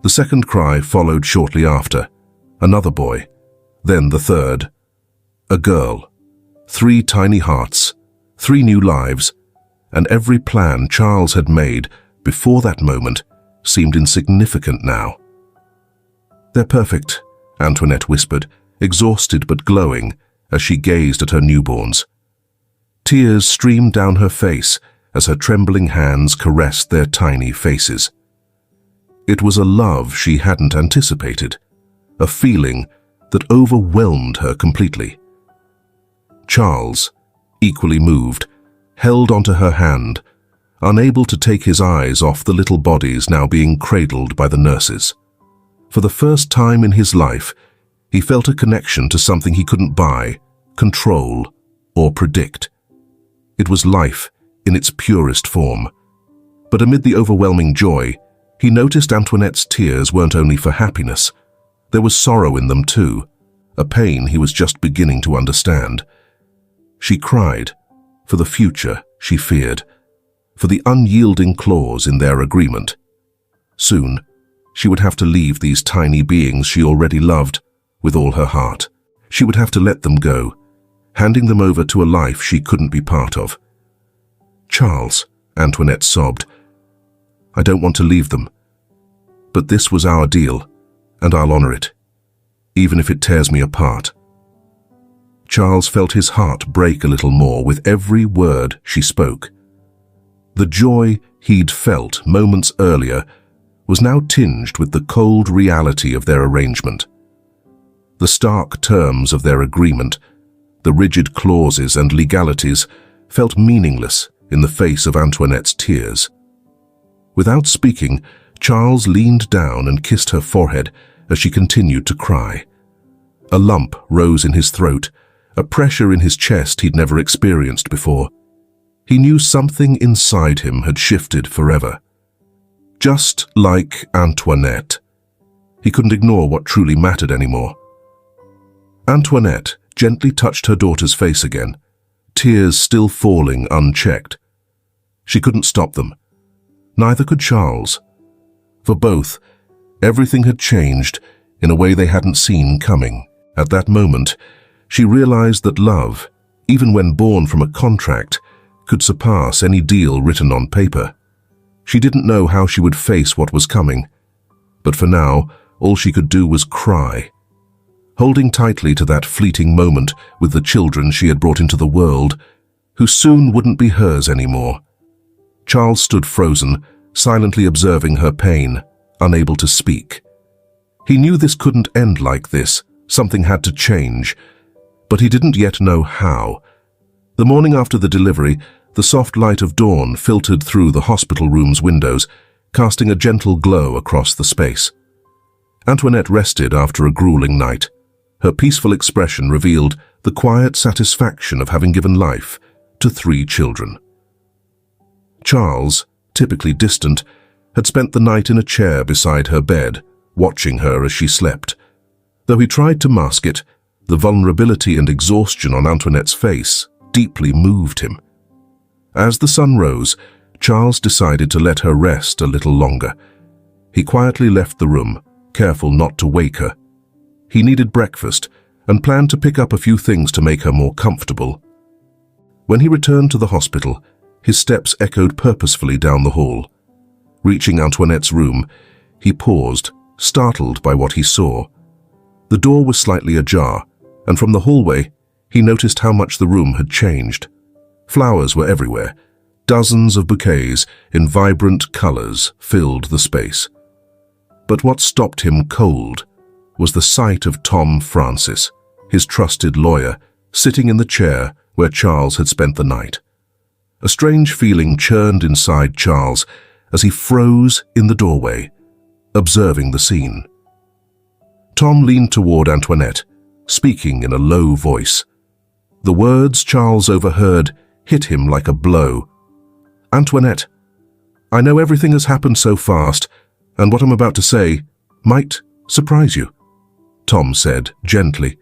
The second cry followed shortly after. Another boy, then the third. A girl. 3 tiny hearts, 3 new lives, and every plan Charles had made before that moment seemed insignificant now. "They're perfect," Antoinette whispered, exhausted but glowing as she gazed at her newborns. Tears streamed down her face as her trembling hands caressed their tiny faces. It was a love she hadn't anticipated, a feeling that overwhelmed her completely. Charles, equally moved, held onto her hand, unable to take his eyes off the little bodies now being cradled by the nurses. For the first time in his life, he felt a connection to something he couldn't buy, control, or predict. It was life in its purest form. But amid the overwhelming joy, he noticed Antoinette's tears weren't only for happiness, There was sorrow in them too, a pain he was just beginning to understand. She cried, for the future she feared, for the unyielding clause in their agreement. Soon, she would have to leave these tiny beings she already loved with all her heart. She would have to let them go, handing them over to a life she couldn't be part of. "Charles," Antoinette sobbed, "I don't want to leave them. But this was our deal, and I'll honor it, even if it tears me apart." Charles felt his heart break a little more with every word she spoke. The joy he'd felt moments earlier was now tinged with the cold reality of their arrangement. The stark terms of their agreement, the rigid clauses and legalities, felt meaningless in the face of Antoinette's tears. Without speaking, Charles leaned down and kissed her forehead as she continued to cry. A lump rose in his throat, a pressure in his chest he'd never experienced before. He knew something inside him had shifted forever. Just like Antoinette, he couldn't ignore what truly mattered anymore. Antoinette gently touched her daughter's face again, tears still falling unchecked. She couldn't stop them. Neither could Charles. For both, everything had changed in a way they hadn't seen coming. At that moment, she realized that love, even when born from a contract, could surpass any deal written on paper. She didn't know how she would face what was coming, but for now, all she could do was cry, holding tightly to that fleeting moment with the children she had brought into the world, who soon wouldn't be hers anymore. Charles stood frozen, silently observing her pain, unable to speak. He knew this couldn't end like this. Something had to change, but he didn't yet know how. The morning after the delivery, the soft light of dawn filtered through the hospital room's windows, casting a gentle glow across the space. Antoinette rested after a grueling night. Her peaceful expression revealed the quiet satisfaction of having given life to 3 children. Charles, typically distant, had spent the night in a chair beside her bed, watching her as she slept. Though he tried to mask it, the vulnerability and exhaustion on Antoinette's face deeply moved him. As the sun rose, Charles decided to let her rest a little longer. He quietly left the room, careful not to wake her. He needed breakfast and planned to pick up a few things to make her more comfortable. When he returned to the hospital, his steps echoed purposefully down the hall. Reaching Antoinette's room, he paused, startled by what he saw. The door was slightly ajar, and from the hallway, he noticed how much the room had changed. Flowers were everywhere. Dozens of bouquets in vibrant colors filled the space. But what stopped him cold was the sight of Tom Francis, his trusted lawyer, sitting in the chair where Charles had spent the night. A strange feeling churned inside Charles as he froze in the doorway, observing the scene. Tom leaned toward Antoinette, speaking in a low voice. The words Charles overheard hit him like a blow. "Antoinette, I know everything has happened so fast, and what I'm about to say might surprise you," Tom said gently,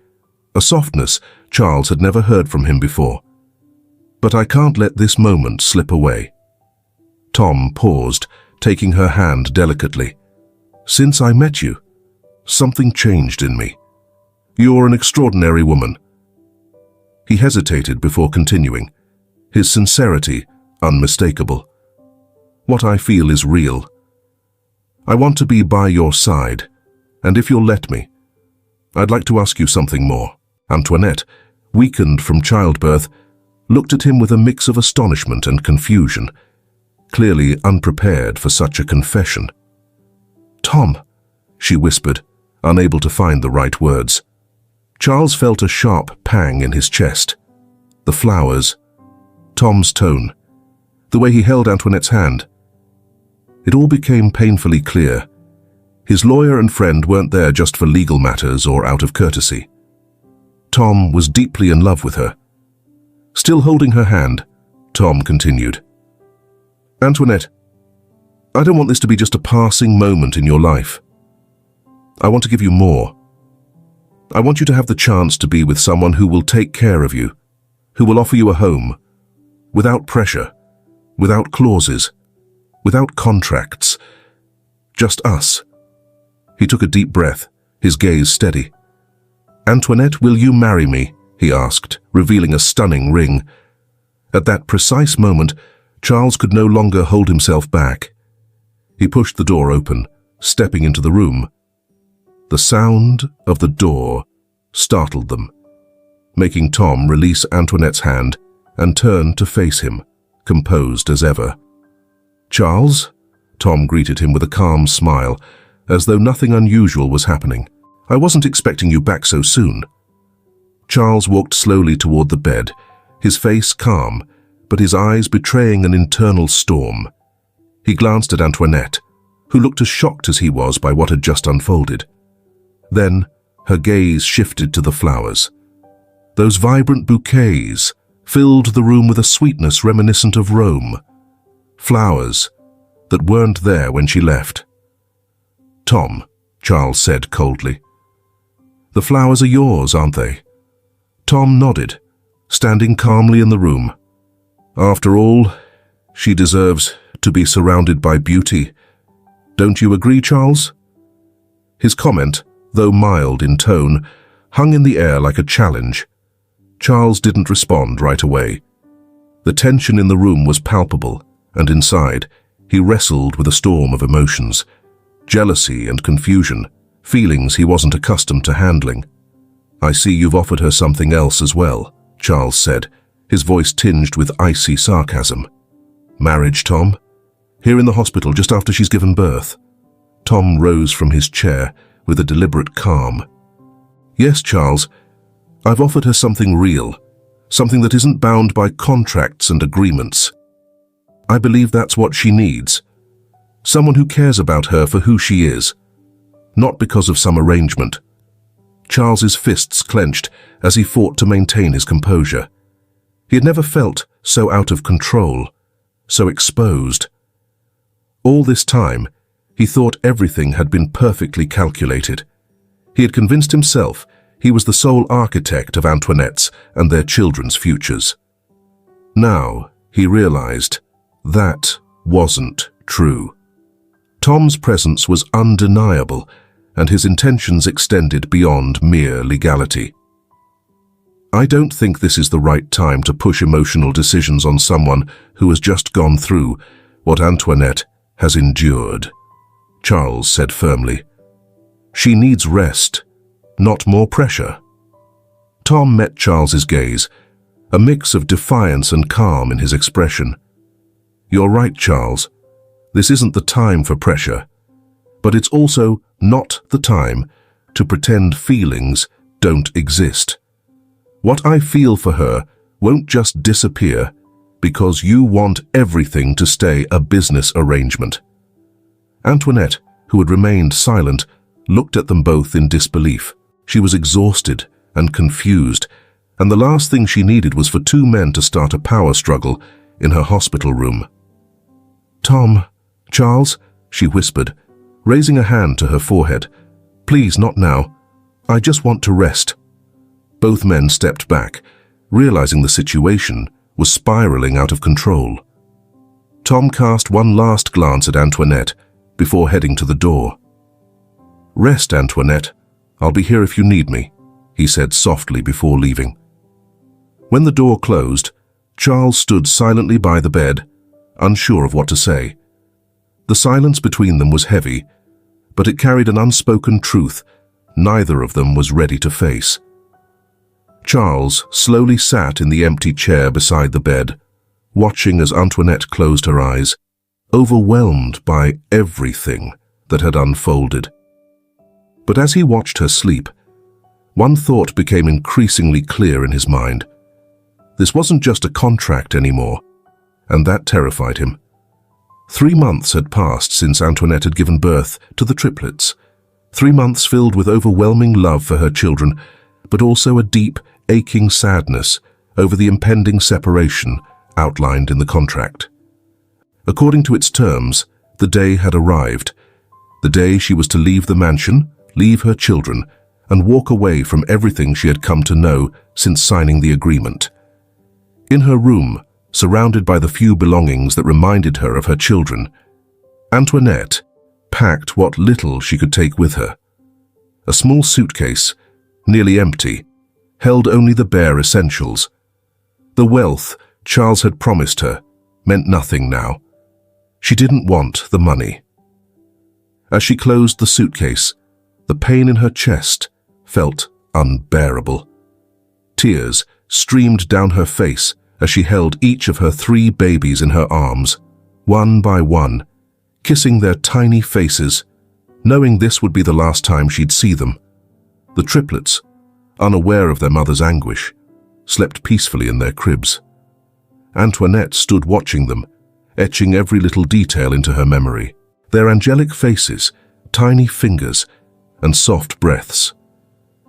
a softness Charles had never heard from him before. "But I can't let this moment slip away." Tom paused, taking her hand delicately. "Since I met you, something changed in me. You're an extraordinary woman." He hesitated before continuing, his sincerity unmistakable. "What I feel is real. I want to be by your side, and if you'll let me, I'd like to ask you something more." Antoinette, weakened from childbirth, looked at him with a mix of astonishment and confusion, clearly unprepared for such a confession. "Tom," she whispered, unable to find the right words. Charles felt a sharp pang in his chest. The flowers, Tom's tone, the way he held Antoinette's hand. It all became painfully clear. His lawyer and friend weren't there just for legal matters or out of courtesy. Tom was deeply in love with her. Still holding her hand, Tom continued, "Antoinette, I don't want this to be just a passing moment in your life. I want to give you more. I want you to have the chance to be with someone who will take care of you, who will offer you a home, without pressure, without clauses, without contracts. Just us." He took a deep breath, his gaze steady. "Antoinette, will you marry me?" he asked, revealing a stunning ring. At that precise moment, Charles could no longer hold himself back. He pushed the door open, stepping into the room. The sound of the door startled them, making Tom release Antoinette's hand and turn to face him, composed as ever. "Charles?" Tom greeted him with a calm smile, as though nothing unusual was happening. "I wasn't expecting you back so soon." Charles walked slowly toward the bed, his face calm, but his eyes betraying an internal storm. He glanced at Antoinette, who looked as shocked as he was by what had just unfolded. Then her gaze shifted to the flowers. Those vibrant bouquets filled the room with a sweetness reminiscent of Rome. Flowers that weren't there when she left. "Tom," Charles said coldly. "The flowers are yours, aren't they?" Tom nodded, standing calmly in the room. "After all, she deserves to be surrounded by beauty. Don't you agree, Charles?" His comment, though mild in tone, hung in the air like a challenge. Charles didn't respond right away. The tension in the room was palpable, and inside, he wrestled with a storm of emotions. Jealousy and confusion, feelings he wasn't accustomed to handling. "I see you've offered her something else as well," Charles said, his voice tinged with icy sarcasm. "Marriage, Tom? Here in the hospital just after she's given birth?" Tom rose from his chair with a deliberate calm. "Yes, Charles. I've offered her something real, something that isn't bound by contracts and agreements. I believe that's what she needs. Someone who cares about her for who she is, not because of some arrangement." Charles's fists clenched as he fought to maintain his composure. He had never felt so out of control, so exposed. All this time, he thought everything had been perfectly calculated. He had convinced himself he was the sole architect of Antoinette's and their children's futures. Now, he realized that wasn't true. Tom's presence was undeniable, and his intentions extended beyond mere legality. "I don't think this is the right time to push emotional decisions on someone who has just gone through what Antoinette has endured," Charles said firmly. "She needs rest, not more pressure." Tom met Charles's gaze, a mix of defiance and calm in his expression. "You're right, Charles. This isn't the time for pressure, but it's also not the time to pretend feelings don't exist. What I feel for her won't just disappear because you want everything to stay a business arrangement." Antoinette, who had remained silent, looked at them both in disbelief. She was exhausted and confused, and the last thing she needed was for two men to start a power struggle in her hospital room. "Tom, Charles," she whispered, raising a hand to her forehead. "Please, not now. I just want to rest." Both men stepped back, realizing the situation was spiraling out of control. Tom cast one last glance at Antoinette before heading to the door. "Rest, Antoinette. I'll be here if you need me," he said softly before leaving. When the door closed, Charles stood silently by the bed, unsure of what to say. The silence between them was heavy, but it carried an unspoken truth neither of them was ready to face. Charles slowly sat in the empty chair beside the bed, watching as Antoinette closed her eyes, overwhelmed by everything that had unfolded. But as he watched her sleep, one thought became increasingly clear in his mind. This wasn't just a contract anymore, and that terrified him. 3 months had passed since Antoinette had given birth to the triplets. 3 months filled with overwhelming love for her children, but also a deep, aching sadness over the impending separation outlined in the contract. According to its terms, the day had arrived. The day she was to leave the mansion, leave her children, and walk away from everything she had come to know since signing the agreement. In her room, surrounded by the few belongings that reminded her of her children, Antoinette packed what little she could take with her. A small suitcase, nearly empty, held only the bare essentials. The wealth Charles had promised her meant nothing now. She didn't want the money. As she closed the suitcase, the pain in her chest felt unbearable. Tears streamed down her face as she held each of her 3 babies in her arms, one by one, kissing their tiny faces, knowing this would be the last time she'd see them. The triplets, unaware of their mother's anguish, slept peacefully in their cribs. Antoinette stood watching them, etching every little detail into her memory. Their angelic faces, tiny fingers, and soft breaths.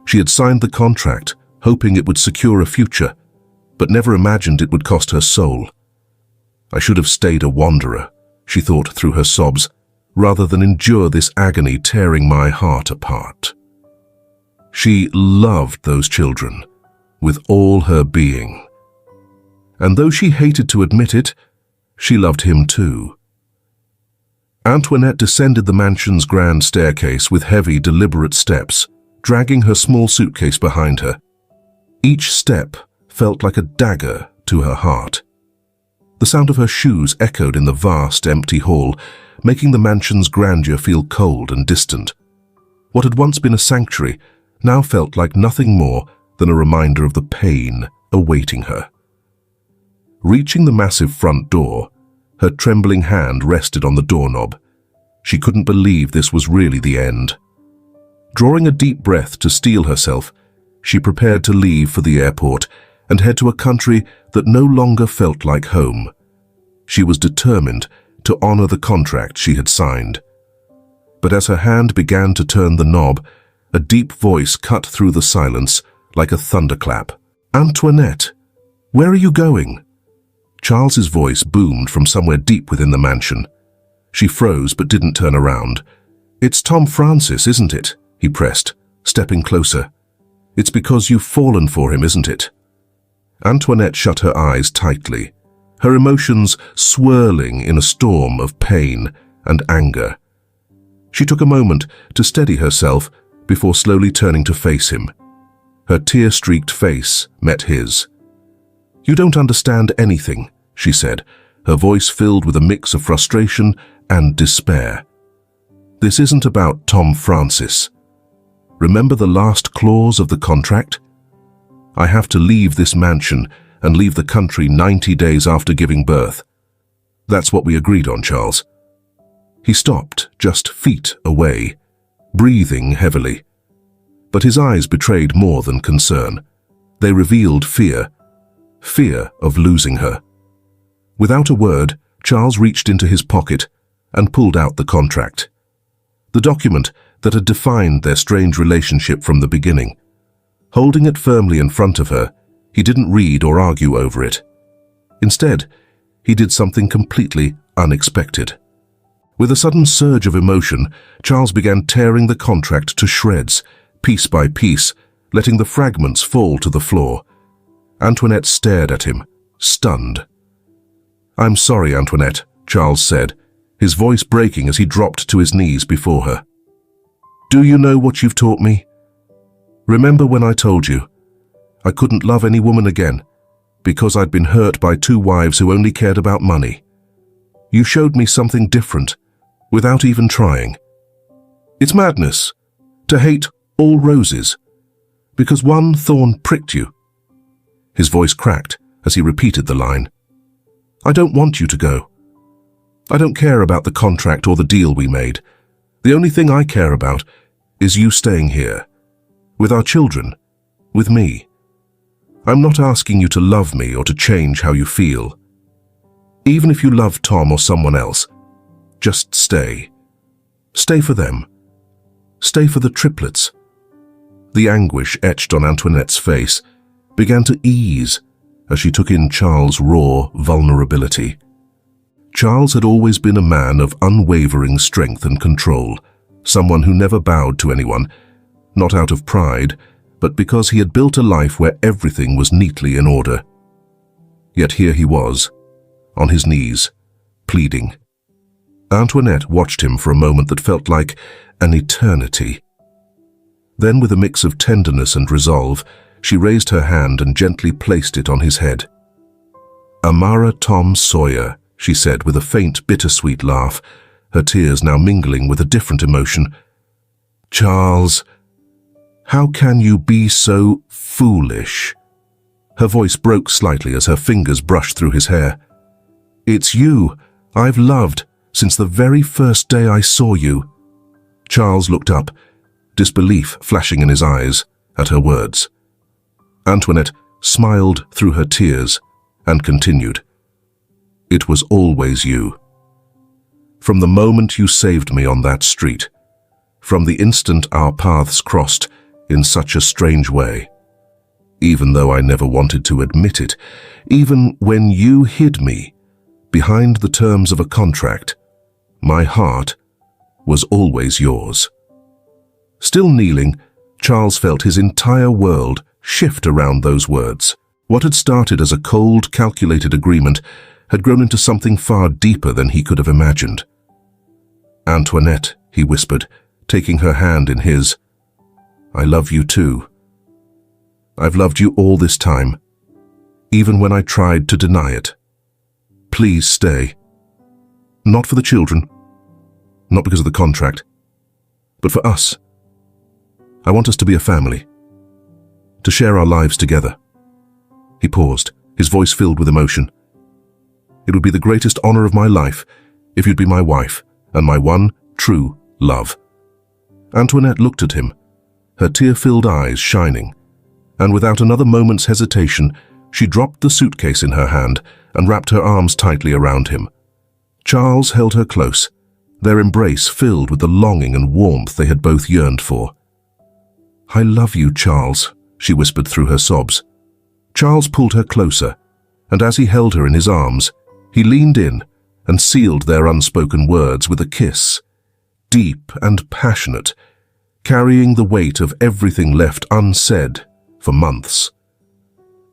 She had signed the contract, hoping it would secure a future, but never imagined it would cost her soul. I should have stayed a wanderer, she thought through her sobs, rather than endure this agony tearing my heart apart. She loved those children with all her being. And though she hated to admit it, she loved him too. Antoinette descended the mansion's grand staircase with heavy, deliberate steps, dragging her small suitcase behind her. Each step felt like a dagger to her heart. The sound of her shoes echoed in the vast, empty hall, making the mansion's grandeur feel cold and distant. What had once been a sanctuary now felt like nothing more than a reminder of the pain awaiting her. Reaching the massive front door, her trembling hand rested on the doorknob. She couldn't believe this was really the end. Drawing a deep breath to steel herself, she prepared to leave for the airport and head to a country that no longer felt like home. She was determined to honor the contract she had signed. But as her hand began to turn the knob, a deep voice cut through the silence like a thunderclap. "Antoinette, where are you going?" Charles's voice boomed from somewhere deep within the mansion. She froze but didn't turn around. "It's Tom Francis, isn't it?" he pressed, stepping closer. "It's because you've fallen for him, isn't it?" Antoinette shut her eyes tightly, her emotions swirling in a storm of pain and anger. She took a moment to steady herself before slowly turning to face him. Her tear-streaked face met his. "You don't understand anything," she said, her voice filled with a mix of frustration and despair. "This isn't about Tom Francis. Remember the last clause of the contract? I have to leave this mansion and leave the country 90 days after giving birth. That's what we agreed on, Charles." He stopped just feet away, breathing heavily. But his eyes betrayed more than concern. They revealed fear of losing her. Without a word, Charles reached into his pocket and pulled out the contract. The document that had defined their strange relationship from the beginning. Holding it firmly in front of her, he didn't read or argue over it. Instead, he did something completely unexpected. With a sudden surge of emotion, Charles began tearing the contract to shreds, piece by piece, letting the fragments fall to the floor. Antoinette stared at him, stunned. "I'm sorry, Antoinette," Charles said, his voice breaking as he dropped to his knees before her. "Do you know what you've taught me? Remember when I told you I couldn't love any woman again because I'd been hurt by 2 wives who only cared about money? You showed me something different, without even trying. It's madness to hate all roses because one thorn pricked you." His voice cracked as he repeated the line. "I don't want you to go. I don't care about the contract or the deal we made. The only thing I care about is you staying here, with our children, with me. I'm not asking you to love me or to change how you feel. Even if you love Tom or someone else, just stay. Stay for them. Stay for the triplets." The anguish etched on Antoinette's face began to ease as she took in Charles' raw vulnerability. Charles had always been a man of unwavering strength and control, someone who never bowed to anyone, not out of pride, but because he had built a life where everything was neatly in order. Yet here he was, on his knees, pleading. Antoinette watched him for a moment that felt like an eternity. Then, with a mix of tenderness and resolve, she raised her hand and gently placed it on his head. "Amara Tom Sawyer," she said with a faint, bittersweet laugh, her tears now mingling with a different emotion. "Charles, how can you be so foolish?" Her voice broke slightly as her fingers brushed through his hair. "It's you I've loved since the very first day I saw you." Charles looked up, disbelief flashing in his eyes at her words. Antoinette smiled through her tears and continued. "It was always you. From the moment you saved me on that street, from the instant our paths crossed in such a strange way, even though I never wanted to admit it, even when you hid me behind the terms of a contract, my heart was always yours." Still kneeling, Charles felt his entire world shift around those words. What had started as a cold, calculated agreement had grown into something far deeper than he could have imagined. "Antoinette," he whispered, taking her hand in his, "I love you too. I've loved you all this time, even when I tried to deny it. Please stay. Not for the children, not because of the contract, but for us. I want us to be a family, to share our lives together." He paused, his voice filled with emotion. "It would be the greatest honor of my life if you'd be my wife and my one true love." Antoinette looked at him, her tear-filled eyes shining, and without another moment's hesitation, she dropped the suitcase in her hand and wrapped her arms tightly around him. Charles held her close, their embrace filled with the longing and warmth they had both yearned for. "I love you, Charles," she whispered through her sobs. Charles pulled her closer, and as he held her in his arms, he leaned in and sealed their unspoken words with a kiss, deep and passionate, carrying the weight of everything left unsaid for months.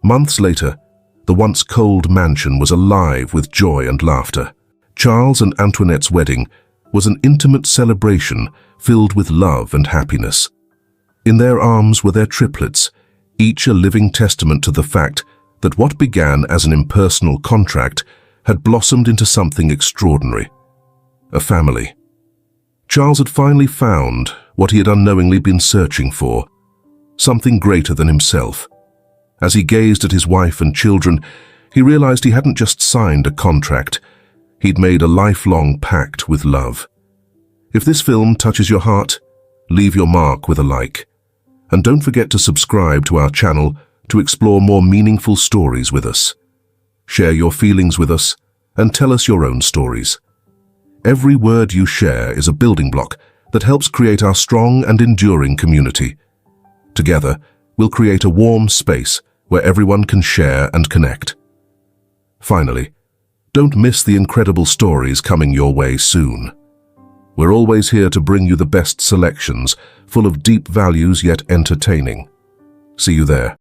Months later, the once cold mansion was alive with joy and laughter. Charles and Antoinette's wedding was an intimate celebration filled with love and happiness. In their arms were their triplets, each a living testament to the fact that what began as an impersonal contract had blossomed into something extraordinary, a family. Charles had finally found what he had unknowingly been searching for, something greater than himself. As he gazed at his wife and children, he realized he hadn't just signed a contract, he'd made a lifelong pact with love. If this film touches your heart, leave your mark with a like. And don't forget to subscribe to our channel to explore more meaningful stories with us. Share your feelings with us and tell us your own stories. Every word you share is a building block that helps create our strong and enduring community. Together, we'll create a warm space where everyone can share and connect. Finally, don't miss the incredible stories coming your way soon. We're always here to bring you the best selections, full of deep values yet entertaining. See you there.